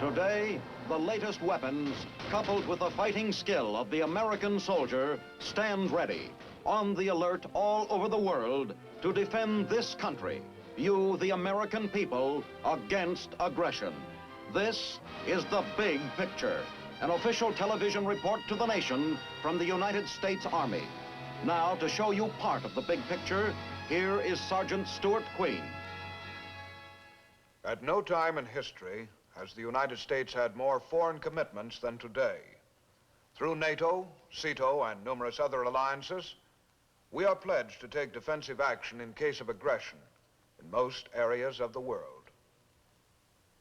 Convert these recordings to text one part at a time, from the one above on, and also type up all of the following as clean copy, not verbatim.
Today, the latest weapons, coupled with the fighting skill of the American soldier, stand ready, on the alert all over the world to defend this country, you, the American people, against aggression. This is The Big Picture, an official television report to the nation from the United States Army. Now, to show you part of the big picture, here is Sergeant Stuart Queen. At no time in history has the United States had more foreign commitments than today. Through NATO, CETO, and numerous other alliances, we are pledged to take defensive action in case of aggression in most areas of the world.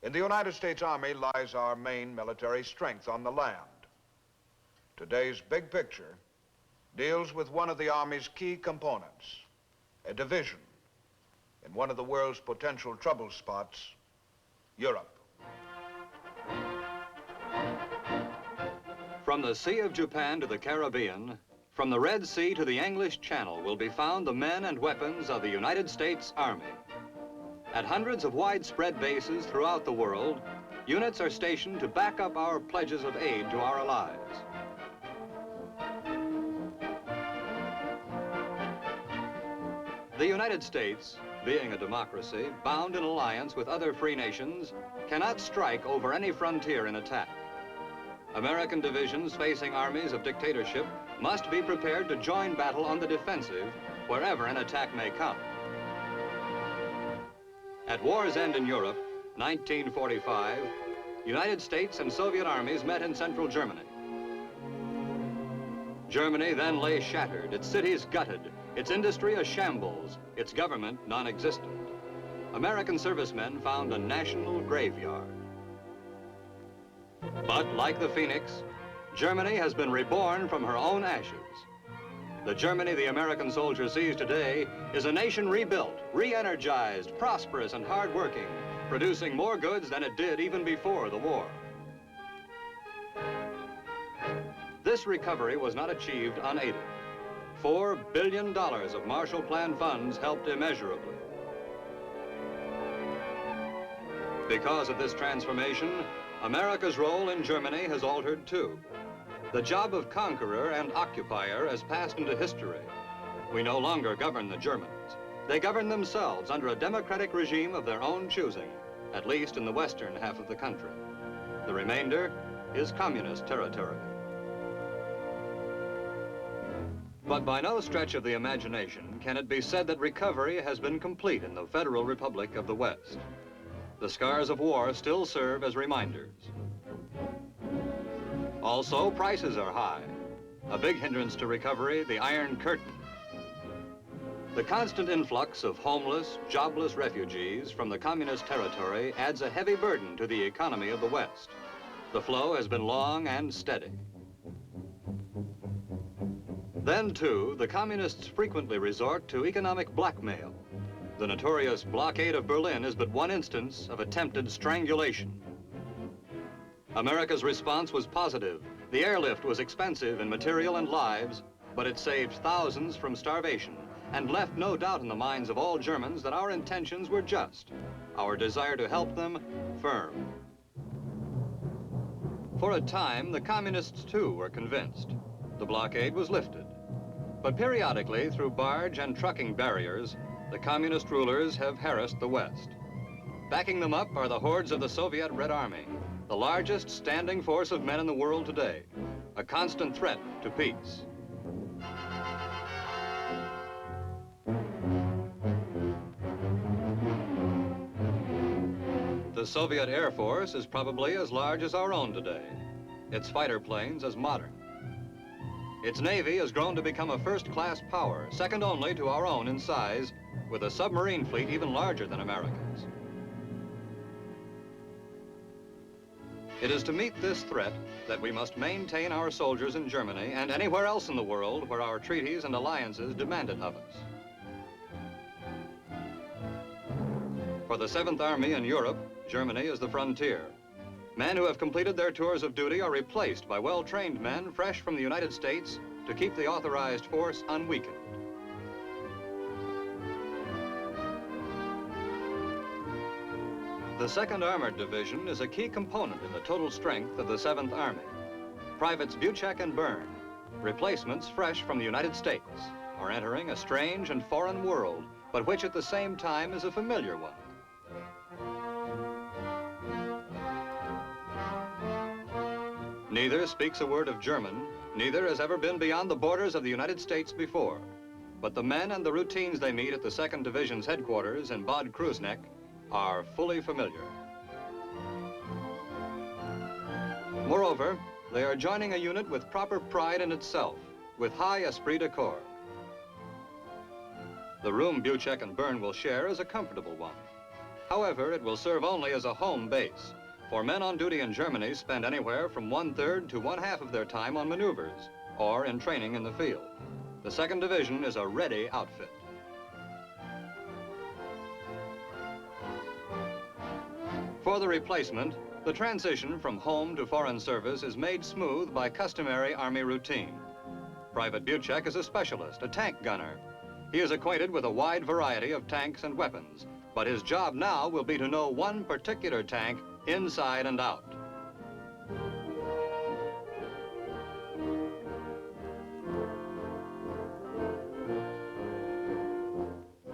In the United States Army lies our main military strength on the land. Today's big picture deals with one of the Army's key components, a division in one of the world's potential trouble spots, Europe. From the Sea of Japan to the Caribbean, from the Red Sea to the English Channel will be found the men and weapons of the United States Army. At hundreds of widespread bases throughout the world, units are stationed to back up our pledges of aid to our allies. The United States, being a democracy bound in alliance with other free nations, cannot strike over any frontier in attack. American divisions facing armies of dictatorship must be prepared to join battle on the defensive wherever an attack may come. At war's end in Europe, 1945, United States and Soviet armies met in central Germany. Germany then lay shattered, its cities gutted, its industry a shambles, its government non-existent. American servicemen found a national graveyard. But like the phoenix, Germany has been reborn from her own ashes. The Germany the American soldier sees today is a nation rebuilt, re-energized, prosperous, and hard-working, producing more goods than it did even before the war. This recovery was not achieved unaided. $4 billion of Marshall Plan funds helped immeasurably. Because of this transformation, America's role in Germany has altered too. The job of conqueror and occupier has passed into history. We no longer govern the Germans. They govern themselves under a democratic regime of their own choosing, at least in the western half of the country. The remainder is communist territory. But by no stretch of the imagination can it be said that recovery has been complete in the Federal Republic of the West. The scars of war still serve as reminders. Also, prices are high. A big hindrance to recovery, the Iron Curtain. The constant influx of homeless, jobless refugees from the communist territory adds a heavy burden to the economy of the West. The flow has been long and steady. Then, too, the communists frequently resort to economic blackmail. The notorious blockade of Berlin is but one instance of attempted strangulation. America's response was positive. The airlift was expensive in material and lives, but it saved thousands from starvation and left no doubt in the minds of all Germans that our intentions were just, our desire to help them firm. For a time, the communists too were convinced. The blockade was lifted. But periodically, through barge and trucking barriers, the communist rulers have harassed the West. Backing them up are the hordes of the Soviet Red Army, the largest standing force of men in the world today, a constant threat to peace. The Soviet Air Force is probably as large as our own today, its fighter planes as modern. Its Navy has grown to become a first-class power, second only to our own in size, with a submarine fleet even larger than America's. It is to meet this threat that we must maintain our soldiers in Germany and anywhere else in the world where our treaties and alliances demand it of us. For the 7th Army in Europe, Germany is the frontier. Men who have completed their tours of duty are replaced by well-trained men fresh from the United States to keep the authorized force unweakened. The 2nd Armored Division is a key component in the total strength of the 7th Army. Privates Buchek and Byrne, replacements fresh from the United States, are entering a strange and foreign world, but which at the same time is a familiar one. Neither speaks a word of German, neither has ever been beyond the borders of the United States before. But the men and the routines they meet at the 2nd Division's headquarters in Bad Kreuznach are fully familiar. Moreover, they are joining a unit with proper pride in itself, with high esprit de corps. The room Buchek and Byrne will share is a comfortable one. However, it will serve only as a home base, for men on duty in Germany spend anywhere from 1/3 to 1/2 of their time on maneuvers or in training in the field. The 2nd Division is a ready outfit. For the replacement, the transition from home to foreign service is made smooth by customary Army routine. Private Buchek is a specialist, a tank gunner. He is acquainted with a wide variety of tanks and weapons, but his job now will be to know one particular tank inside and out.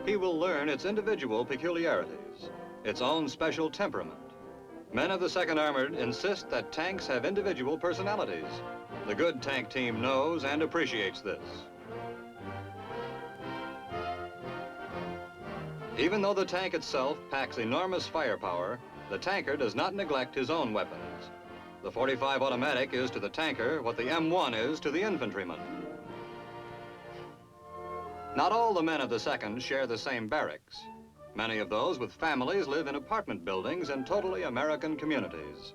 He will learn its individual peculiarities, its own special temperament. Men of the 2nd Armored insist that tanks have individual personalities. The good tank team knows and appreciates this. Even though the tank itself packs enormous firepower, the tanker does not neglect his own weapons. The .45 automatic is to the tanker what the M1 is to the infantryman. Not all the men of the 2nd share the same barracks. Many of those with families live in apartment buildings in totally American communities.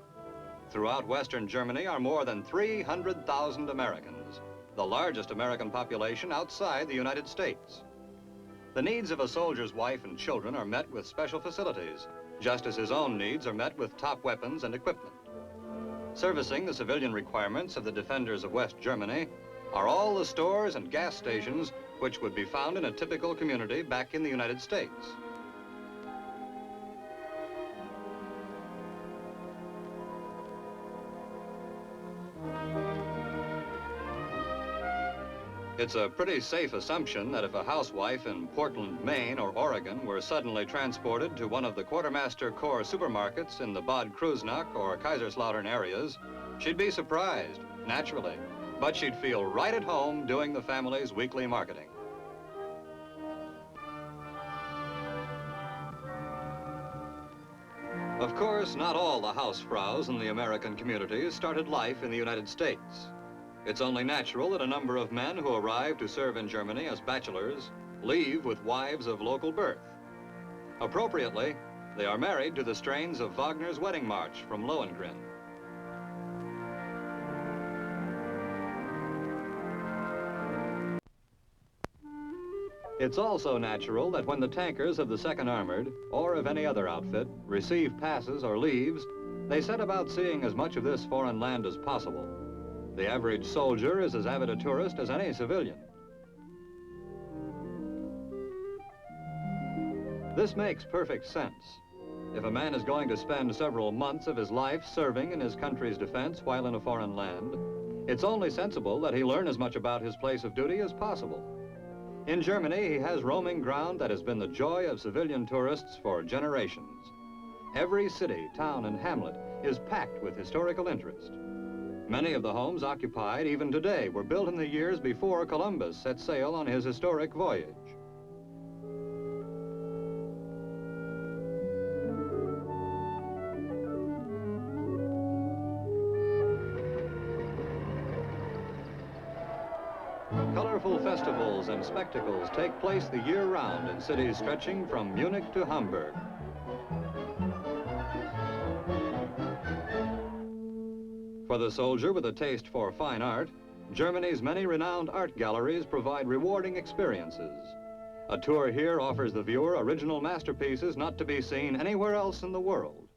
Throughout Western Germany are more than 300,000 Americans, the largest American population outside the United States. The needs of a soldier's wife and children are met with special facilities, just as his own needs are met with top weapons and equipment. Servicing the civilian requirements of the defenders of West Germany are all the stores and gas stations which would be found in a typical community back in the United States. It's a pretty safe assumption that if a housewife in Portland, Maine, or Oregon were suddenly transported to one of the Quartermaster Corps supermarkets in the Bad Kreuznach or Kaiserslautern areas, she'd be surprised, naturally, but she'd feel right at home doing the family's weekly marketing. Of course, not all the housefraus in the American communities started life in the United States. It's only natural that a number of men who arrive to serve in Germany as bachelors leave with wives of local birth. Appropriately, they are married to the strains of Wagner's Wedding March from Lohengrin. It's also natural that when the tankers of the 2nd Armored, or of any other outfit, receive passes or leaves, they set about seeing as much of this foreign land as possible. The average soldier is as avid a tourist as any civilian. This makes perfect sense. If a man is going to spend several months of his life serving in his country's defense while in a foreign land, it's only sensible that he learn as much about his place of duty as possible. In Germany, he has roaming ground that has been the joy of civilian tourists for generations. Every city, town, and hamlet is packed with historical interest. Many of the homes occupied even today were built in the years before Columbus set sail on his historic voyage. Colorful festivals and spectacles take place the year round in cities stretching from Munich to Hamburg. For the soldier with a taste for fine art, Germany's many renowned art galleries provide rewarding experiences. A tour here offers the viewer original masterpieces not to be seen anywhere else in the world.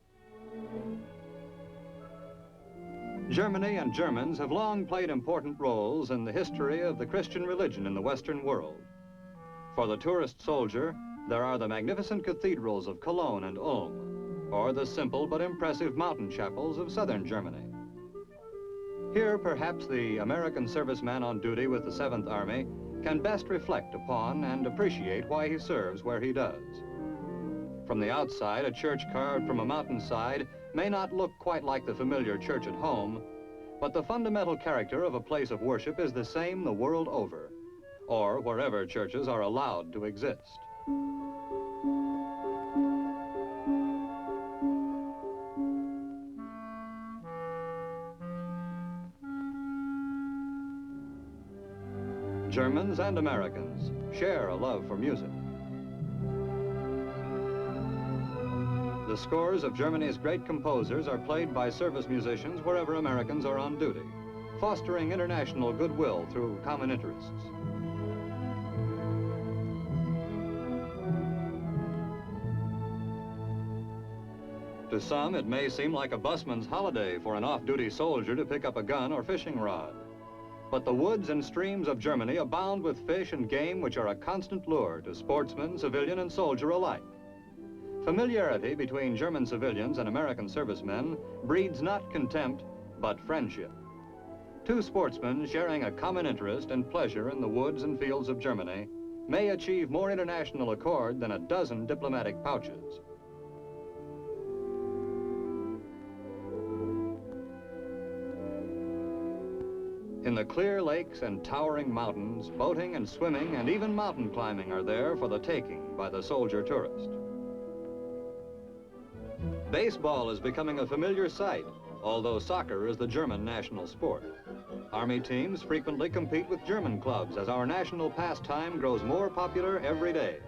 Germany and Germans have long played important roles in the history of the Christian religion in the Western world. For the tourist soldier, there are the magnificent cathedrals of Cologne and Ulm, or the simple but impressive mountain chapels of southern Germany. Here, perhaps the American serviceman on duty with the 7th Army can best reflect upon and appreciate why he serves where he does. From the outside, a church carved from a mountainside may not look quite like the familiar church at home, but the fundamental character of a place of worship is the same the world over, or wherever churches are allowed to exist. Germans and Americans share a love for music. The scores of Germany's great composers are played by service musicians wherever Americans are on duty, fostering international goodwill through common interests. To some, it may seem like a busman's holiday for an off-duty soldier to pick up a gun or fishing rod. But the woods and streams of Germany abound with fish and game which are a constant lure to sportsman, civilian, and soldier alike. Familiarity between German civilians and American servicemen breeds not contempt, but friendship. Two sportsmen sharing a common interest and pleasure in the woods and fields of Germany may achieve more international accord than a dozen diplomatic pouches. In the clear lakes and towering mountains, boating and swimming and even mountain climbing are there for the taking by the soldier tourist. Baseball is becoming a familiar sight, although soccer is the German national sport. Army teams frequently compete with German clubs as our national pastime grows more popular every day.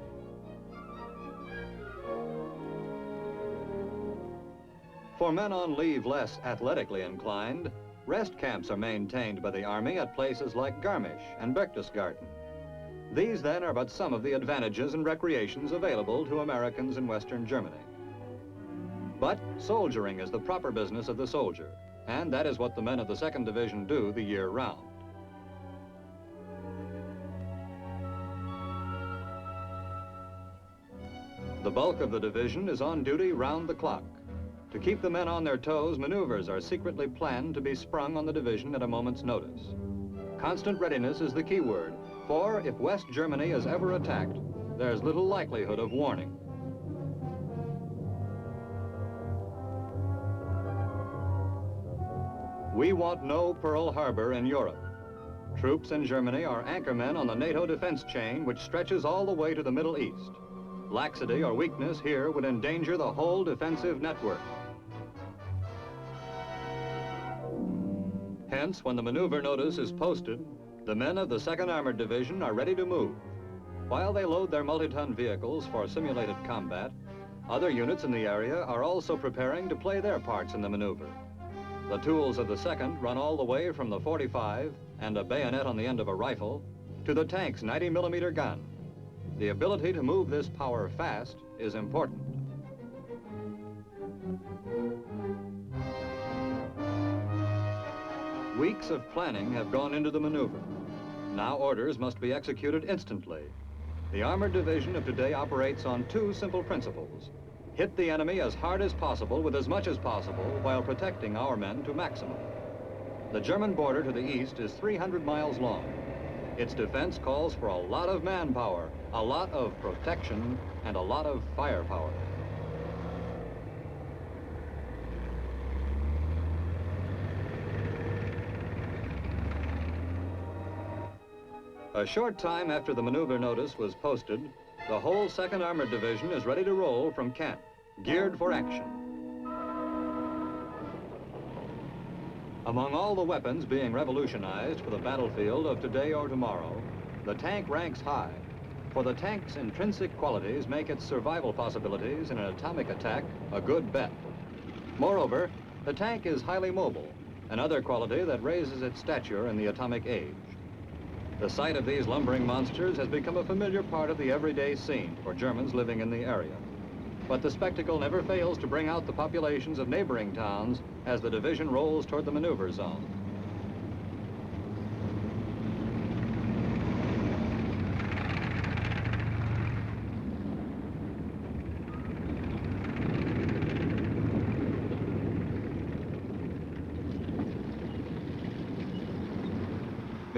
For men on leave less athletically inclined, rest camps are maintained by the Army at places like Garmisch and Berchtesgaden. These then are but some of the advantages and recreations available to Americans in Western Germany. But soldiering is the proper business of the soldier, and that is what the men of the 2nd Division do the year round. The bulk of the division is on duty round the clock. To keep the men on their toes, maneuvers are secretly planned to be sprung on the division at a moment's notice. Constant readiness is the key word, for if West Germany is ever attacked, there's little likelihood of warning. We want no Pearl Harbor in Europe. Troops in Germany are anchormen on the NATO defense chain, which stretches all the way to the Middle East. Laxity or weakness here would endanger the whole defensive network. Hence, when the maneuver notice is posted, the men of the 2nd Armored Division are ready to move. While they load their multi-ton vehicles for simulated combat, other units in the area are also preparing to play their parts in the maneuver. The tools of the 2nd run all the way from the .45 and a bayonet on the end of a rifle to the tank's 90mm gun. The ability to move this power fast is important. Weeks of planning have gone into the maneuver. Now orders must be executed instantly. The Armored Division of today operates on two simple principles. Hit the enemy as hard as possible with as much as possible while protecting our men to maximum. The German border to the east is 300 miles long. Its defense calls for a lot of manpower, a lot of protection, and a lot of firepower. A short time after the maneuver notice was posted, the whole 2nd Armored Division is ready to roll from camp, geared for action. Among all the weapons being revolutionized for the battlefield of today or tomorrow, the tank ranks high, for the tank's intrinsic qualities make its survival possibilities in an atomic attack a good bet. Moreover, the tank is highly mobile, another quality that raises its stature in the atomic age. The sight of these lumbering monsters has become a familiar part of the everyday scene for Germans living in the area. But the spectacle never fails to bring out the populations of neighboring towns as the division rolls toward the maneuver zone.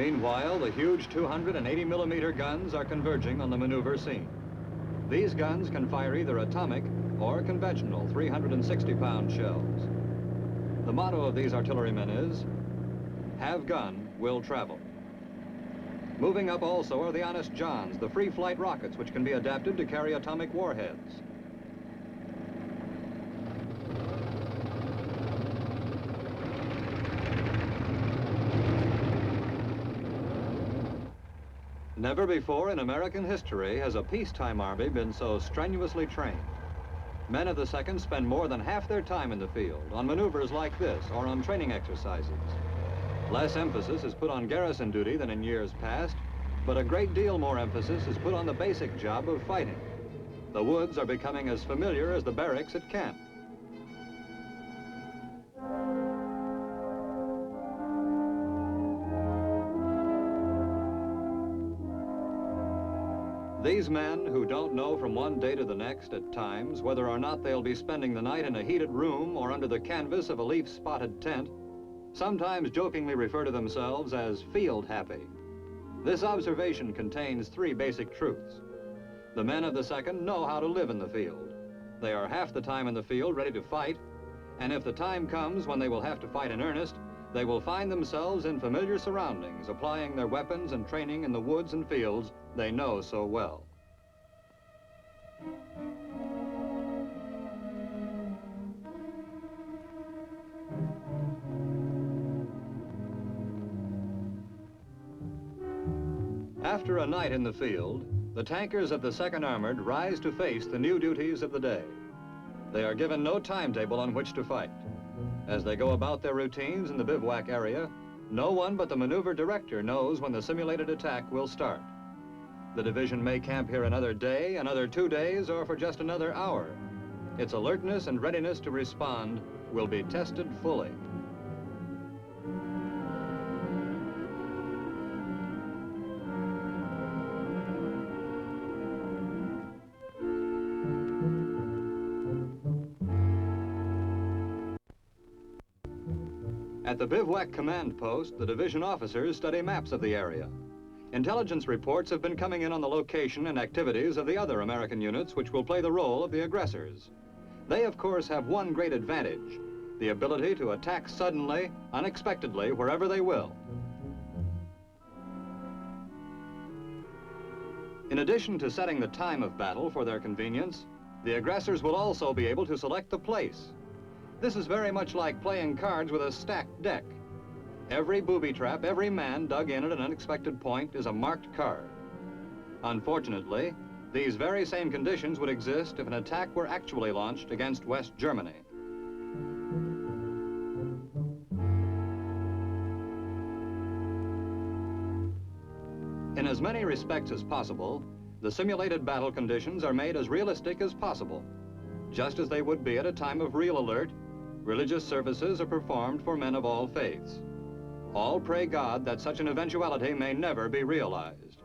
Meanwhile, the huge 280-millimeter guns are converging on the maneuver scene. These guns can fire either atomic or conventional 360-pound shells. The motto of these artillerymen is, "Have gun, will travel." Moving up also are the Honest Johns, the free-flight rockets which can be adapted to carry atomic warheads. Never before in American history has a peacetime army been so strenuously trained. Men of the 2nd spend more than half their time in the field on maneuvers like this or on training exercises. Less emphasis is put on garrison duty than in years past, but a great deal more emphasis is put on the basic job of fighting. The woods are becoming as familiar as the barracks at camp. These men, who don't know from one day to the next at times whether or not they'll be spending the night in a heated room or under the canvas of a leaf-spotted tent, sometimes jokingly refer to themselves as field happy. This observation contains 3 basic truths. The men of the 2nd know how to live in the field. They are half the time in the field ready to fight, and if the time comes when they will have to fight in earnest, they will find themselves in familiar surroundings, applying their weapons and training in the woods and fields they know so well. After a night in the field, the tankers of the 2nd Armored rise to face the new duties of the day. They are given no timetable on which to fight. As they go about their routines in the bivouac area, no one but the maneuver director knows when the simulated attack will start. The division may camp here another day, another 2 days, or for just another hour. Its alertness and readiness to respond will be tested fully. At the bivouac command post, the division officers study maps of the area. Intelligence reports have been coming in on the location and activities of the other American units which will play the role of the aggressors. They, of course, have one great advantage: the ability to attack suddenly, unexpectedly, wherever they will. In addition to setting the time of battle for their convenience, the aggressors will also be able to select the place. This is very much like playing cards with a stacked deck. Every booby trap, every man dug in at an unexpected point is a marked card. Unfortunately, these very same conditions would exist if an attack were actually launched against West Germany. In as many respects as possible, the simulated battle conditions are made as realistic as possible. Just as they would be at a time of real alert, religious services are performed for men of all faiths. All pray God that such an eventuality may never be realized.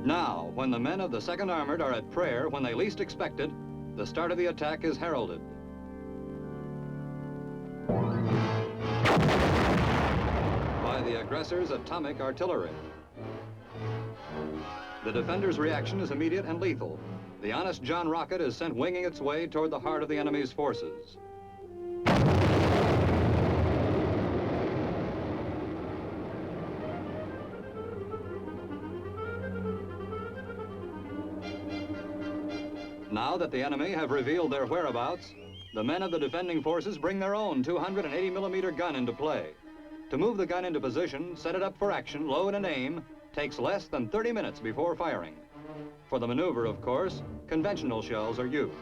Now, when the men of the 2nd Armored are at prayer when they least expect it, the start of the attack is heralded. By the aggressors' atomic artillery. The defenders' reaction is immediate and lethal. The Honest John rocket is sent winging its way toward the heart of the enemy's forces. Now that the enemy have revealed their whereabouts, the men of the defending forces bring their own 280-millimeter gun into play. To move the gun into position, set it up for action, load and aim, takes less than 30 minutes before firing. For the maneuver, of course, conventional shells are used.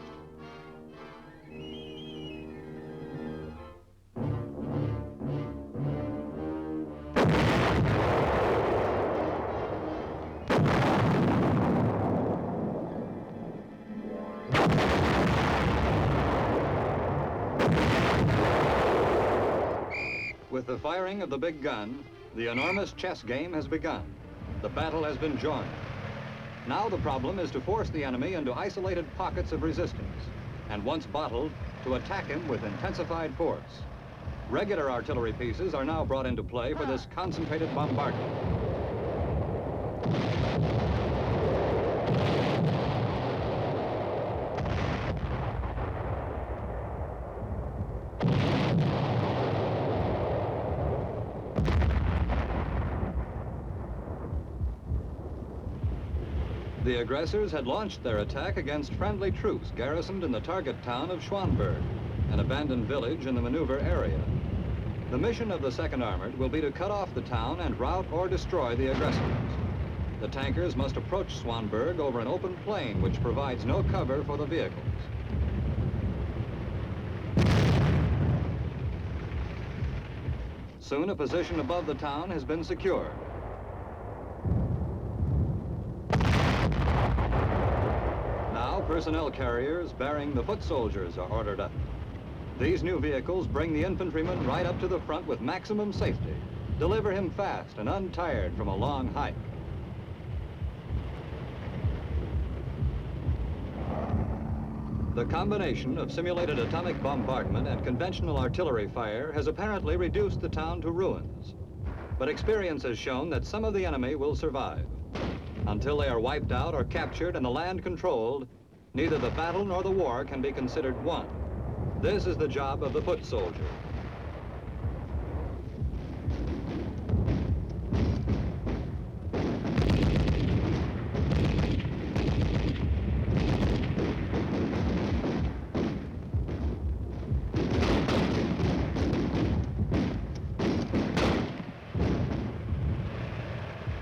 With the firing of the big gun, the enormous chess game has begun. The battle has been joined. Now the problem is to force the enemy into isolated pockets of resistance, and once bottled, to attack him with intensified force. Regular artillery pieces are now brought into play for this concentrated bombardment. The aggressors had launched their attack against friendly troops garrisoned in the target town of Schwanberg, an abandoned village in the maneuver area. The mission of the 2nd Armored will be to cut off the town and rout or destroy the aggressors. The tankers must approach Schwanberg over an open plain which provides no cover for the vehicles. Soon a position above the town has been secured. Now personnel carriers bearing the foot soldiers are ordered up. These new vehicles bring the infantryman right up to the front with maximum safety, deliver him fast and untired from a long hike. The combination of simulated atomic bombardment and conventional artillery fire has apparently reduced the town to ruins. But experience has shown that some of the enemy will survive. Until they are wiped out or captured and the land controlled, neither the battle nor the war can be considered won. This is the job of the foot soldier.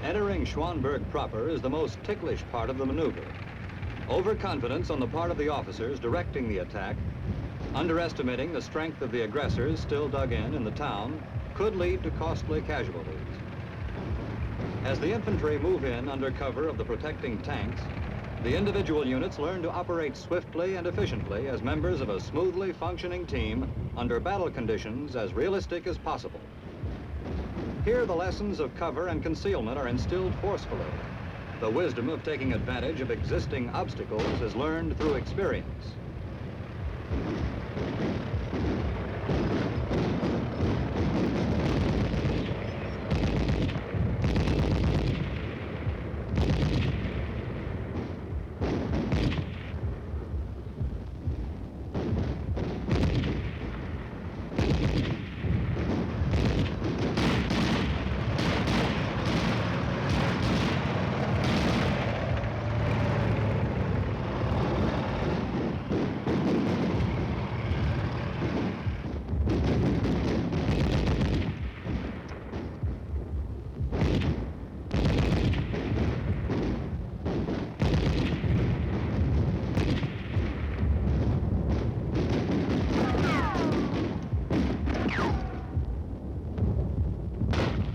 Entering Schwanberg proper is the most ticklish part of the maneuver. Overconfidence on the part of the officers directing the attack, underestimating the strength of the aggressors still dug in the town, could lead to costly casualties. As the infantry move in under cover of the protecting tanks, the individual units learn to operate swiftly and efficiently as members of a smoothly functioning team under battle conditions as realistic as possible. Here, the lessons of cover and concealment are instilled forcefully. The wisdom of taking advantage of existing obstacles is learned through experience.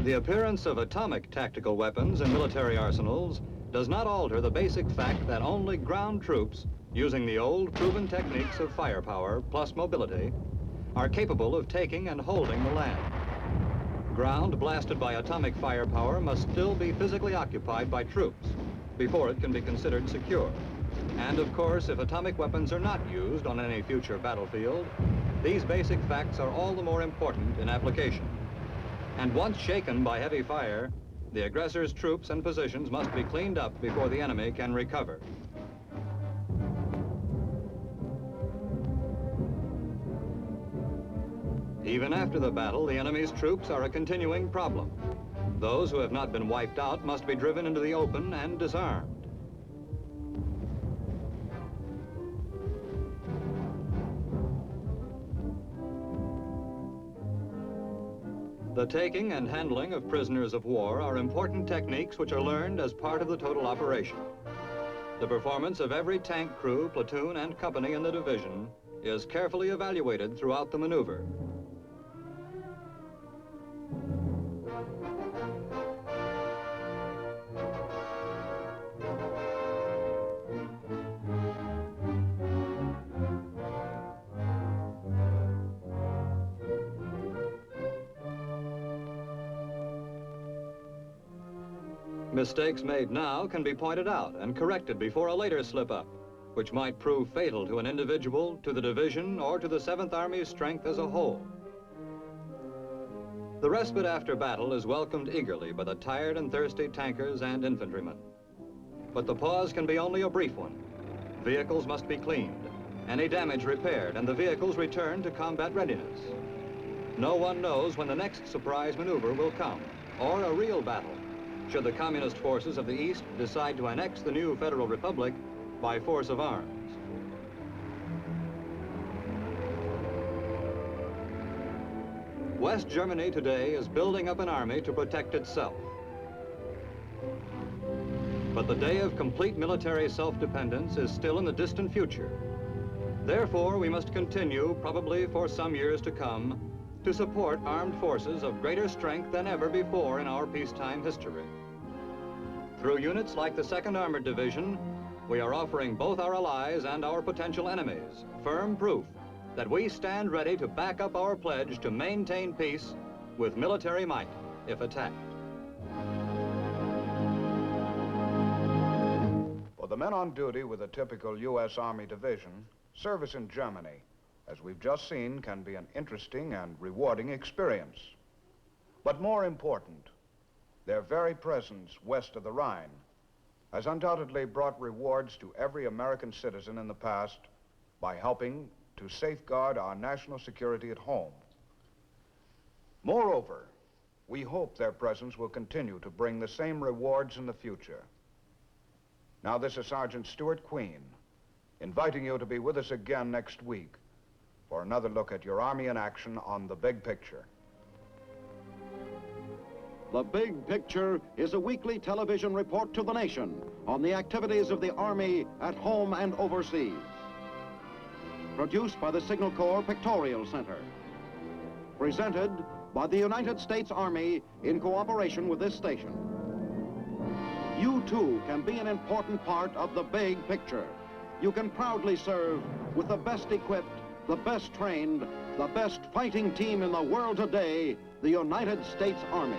The appearance of atomic tactical weapons in military arsenals does not alter the basic fact that only ground troops, using the old proven techniques of firepower plus mobility, are capable of taking and holding the land. Ground blasted by atomic firepower must still be physically occupied by troops before it can be considered secure. And of course, if atomic weapons are not used on any future battlefield, these basic facts are all the more important in application. And once shaken by heavy fire, the aggressor's troops and positions must be cleaned up before the enemy can recover. Even after the battle, the enemy's troops are a continuing problem. Those who have not been wiped out must be driven into the open and disarmed. The taking and handling of prisoners of war are important techniques which are learned as part of the total operation. The performance of every tank crew, platoon, and company in the division is carefully evaluated throughout the maneuver. Mistakes made now can be pointed out and corrected before a later slip-up, which might prove fatal to an individual, to the division, or to the 7th Army's strength as a whole. The respite after battle is welcomed eagerly by the tired and thirsty tankers and infantrymen. But the pause can be only a brief one. Vehicles must be cleaned, any damage repaired, and the vehicles returned to combat readiness. No one knows when the next surprise maneuver will come, or a real battle, should the communist forces of the East decide to annex the new Federal Republic by force of arms. West Germany today is building up an army to protect itself. But the day of complete military self-dependence is still in the distant future. Therefore, we must continue, probably for some years to come, to support armed forces of greater strength than ever before in our peacetime history. Through units like the 2nd Armored Division, we are offering both our allies and our potential enemies firm proof that we stand ready to back up our pledge to maintain peace with military might if attacked. For the men on duty with a typical U.S. Army division, service in Germany, as we've just seen, can be an interesting and rewarding experience. But more important, their very presence west of the Rhine has undoubtedly brought rewards to every American citizen in the past by helping to safeguard our national security at home. Moreover, we hope their presence will continue to bring the same rewards in the future. Now, this is Sergeant Stuart Queen, inviting you to be with us again next week for another look at your Army in action on The Big Picture. The Big Picture is a weekly television report to the nation on the activities of the Army at home and overseas. Produced by the Signal Corps Pictorial Center. Presented by the United States Army in cooperation with this station. You too can be an important part of the big picture. You can proudly serve with the best equipped, the best trained, the best fighting team in the world today, the United States Army.